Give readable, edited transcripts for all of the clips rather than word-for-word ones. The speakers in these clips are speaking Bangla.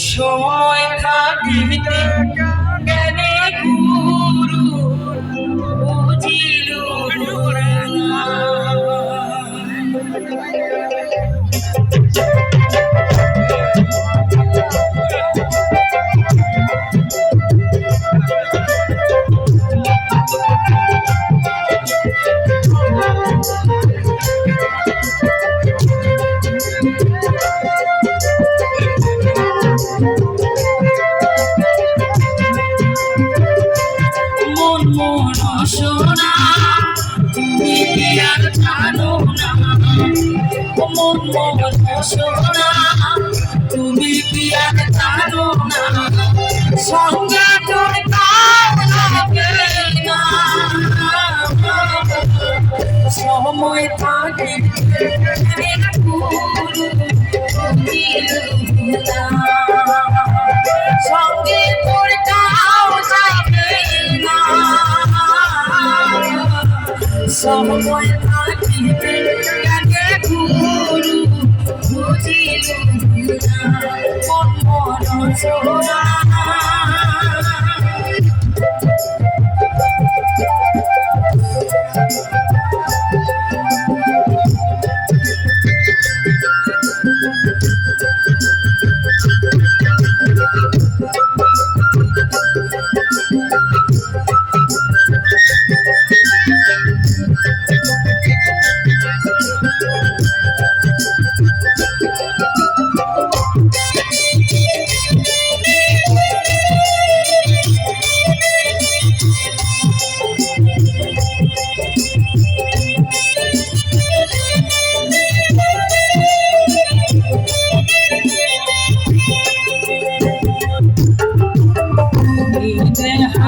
সময় থাকিতে জ্ঞানী গুরু বুঝিল না। সোনা তুমি কি আর জানো না, মন সোনা তুমি কি আর জানো না, সঙ্গে তোর যাবে না। সময় থাকে সঙ্গে তোর যাবে না। সময় থাকিতে জ্ঞানে গুরু বুঝিল না, মন সোনা।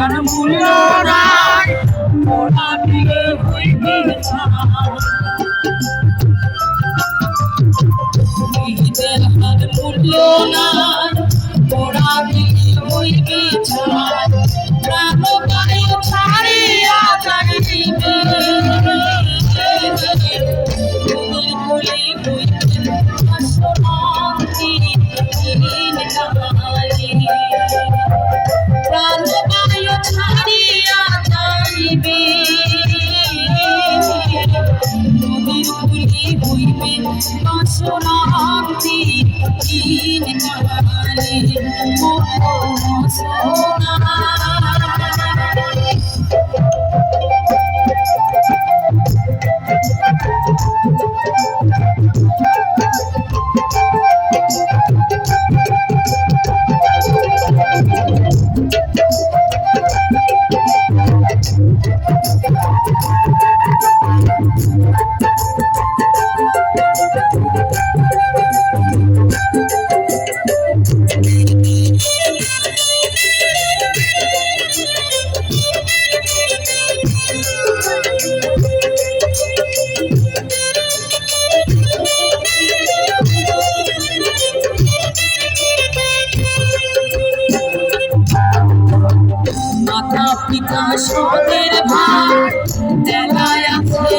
আর মূল্য নাই মোরা দিলে হইবে ঈদের আর মূল্য নাই মোরা দিলে হইবে প্রাণ গায়ে ছাড়িয়া যাইবে তুমি বলি হইবে শান্তি প্রাণ গায়ে ছাড়িয়া যাইবে নদীর কুলি হইবে বাসনান্তি দিন কালে মন সোনা। মাতা পিতা সদের ভাই দেলায় আছে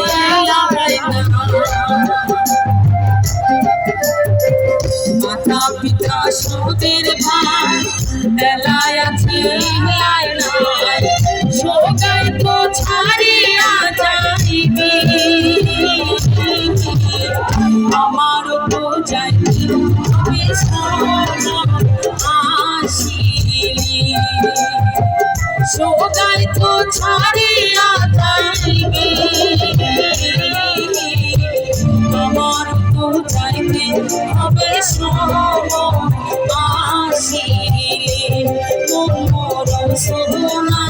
মাতা পিতা সদের ভাই দেলায় আছে সবাই তো ছাড়িয়া যাইবে আমার তো যাইতে আসিলে সবাই তো ছাড়িয়া যাইবে আমার তো যাইতে হবে আসিলে মন সোনা।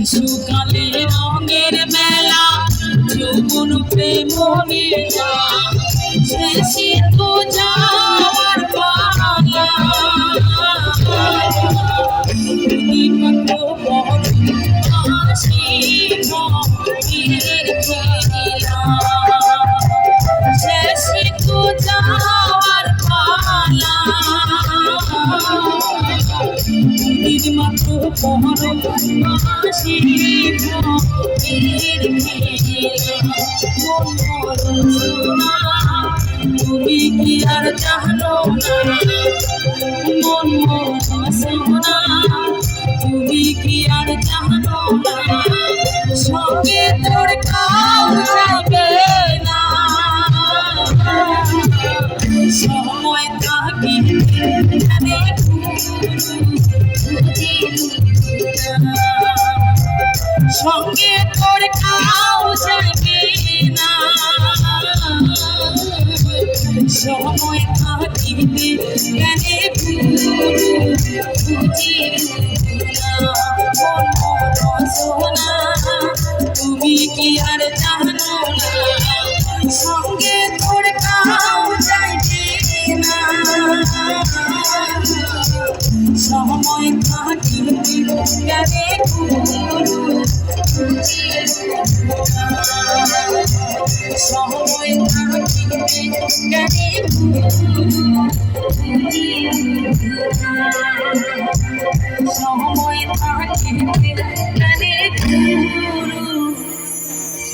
শিশুকালে রঙের মেলা যৌবন প্রেমনে যা শেষে তো যাওয়ার পালা দিনমত বড় হাসি মনের খেলা শেষে তো যাওয়ার পালা মাত্র পহর হাসি তুমি কি আর জানো না মন সোনা তুমি কি আর জানো না সঙ্গে তোর কাউ যাবে না সময় থাকিতে সঙ্গে তোর কাউ যাবে না সময় থাকিতে গানে সোনা তুমি কি আর জানো না সঙ্গে তোর কাউ যাবে না সময় থাকিতে গানে সময় থাকিতে গানে সময় থাকিতে গানে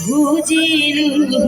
বুঝিলু